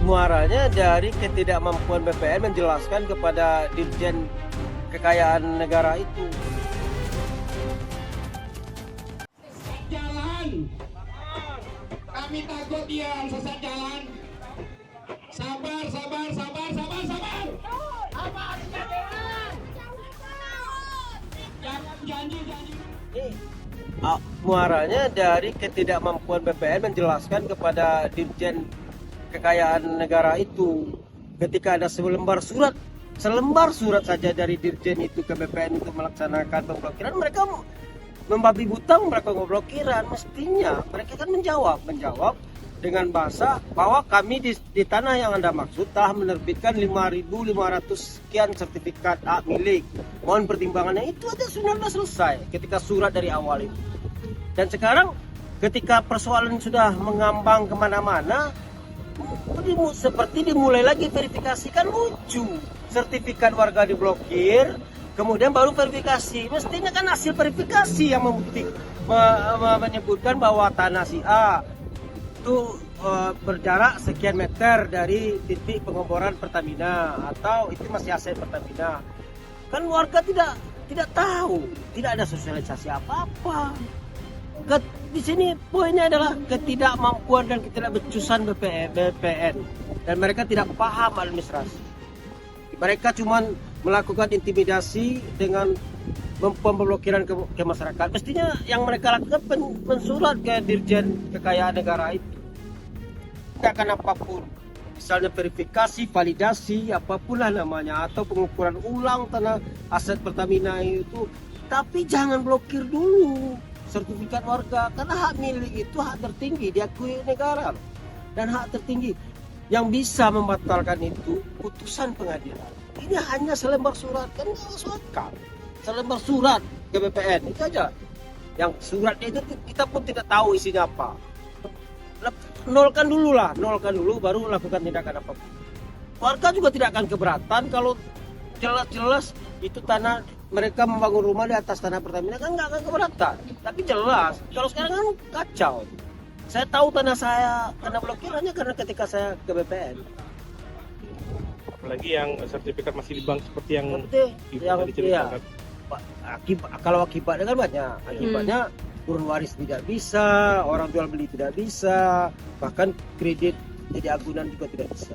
Muaranya dari ketidakmampuan BPN menjelaskan kepada Dirjen Kekayaan Negara itu. Jalan, kami takut dia sesat jalan. Sabar, sabar, sabar, sabar, sabar. Apa artinya jalan? Jangan janji-janji. Muaranya dari ketidakmampuan BPN menjelaskan kepada Dirjen Kekayaan Negara itu. Ketika ada selembar surat saja dari Dirjen itu ke BPN untuk melaksanakan pemblokiran, mereka membabi buta melakukan pemblokiran. Mestinya mereka kan menjawab dengan bahasa bahwa kami di tanah yang Anda maksud telah menerbitkan 5.500 sekian sertifikat hak milik. Mohon pertimbangannya. Itu aja sudah selesai ketika surat dari awal itu. Dan sekarang ketika persoalan sudah mengambang kemana-mana, seperti dimulai lagi verifikasi. Kan lucu, sertifikat warga diblokir, kemudian baru verifikasi. Mestinya kan hasil verifikasi yang menyebutkan bahwa tanah si A itu berjarak sekian meter dari titik pengeboran Pertamina, atau itu masih aset Pertamina. Kan warga tidak tahu, tidak ada sosialisasi apa-apa. Di sini poinnya adalah ketidakmampuan dan ketidakbecusan BPN, dan mereka tidak paham administrasi. Mereka cuma melakukan intimidasi dengan pemblokiran ke masyarakat. Mestinya yang mereka lakukan mensurat ke Dirjen Kekayaan Negara itu. Akan apapun, misalnya verifikasi, validasi, apapun lah namanya, atau pengukuran ulang tanah aset Pertamina itu, tapi jangan blokir dulu sertifikat warga, karena hak milik itu hak tertinggi diakui negara, dan hak tertinggi yang bisa membatalkan itu putusan pengadilan. Ini hanya selembar surat, kan nggak masuk akal. Selembar surat ke BPN itu aja, yang suratnya itu kita pun tidak tahu isinya apa. Nolkan dulu baru lakukan tindakan apapun. Warga juga tidak akan keberatan kalau jelas-jelas itu tanah mereka membangun rumah di atas tanah Pertamina, kan nggak akan keberatan. Tapi jelas, kalau sekarang kan kacau. Saya tahu tanah blokirannya karena ketika saya ke BPN. Apalagi yang sertifikat masih di bank seperti yang Diceritakan. Kalau akibatnya kan banyak. Akibatnya turun waris tidak bisa, orang jual beli tidak bisa, bahkan kredit jadi agunan juga tidak bisa.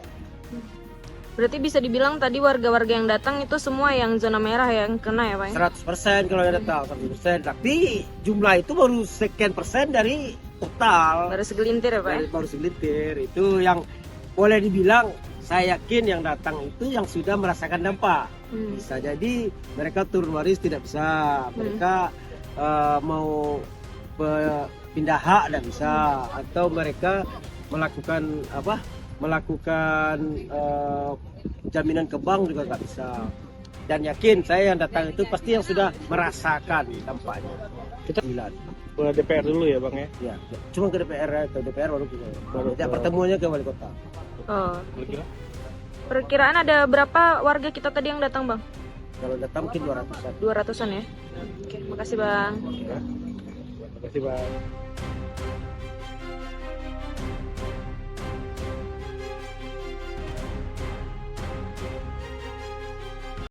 Berarti bisa dibilang tadi warga-warga yang datang itu semua yang zona merah yang kena ya Pak? 100% kalau yang datang, 100%. Tapi jumlah itu baru sekian persen dari total. Baru segelintir ya Pak? Baru segelintir. Itu yang boleh dibilang, saya yakin yang datang itu yang sudah merasakan dampak. Bisa jadi mereka turun waris tidak bisa, mereka mau pindah hak tidak bisa, atau mereka melakukan jaminan ke bank juga nggak bisa. Dan yakin saya yang datang itu pasti yang sudah merasakan dampaknya. Kita bilang ke DPR dulu ya Bang ya? Ya, cuma ke DPR baru tidak pertemuannya ke wali kota. Oh. Kira-kira? Perkiraan ada berapa warga kita tadi yang datang Bang? Kalau datang mungkin 200-an. 200-an ya? Oke, makasih Bang. Ya. Terima kasih Bang.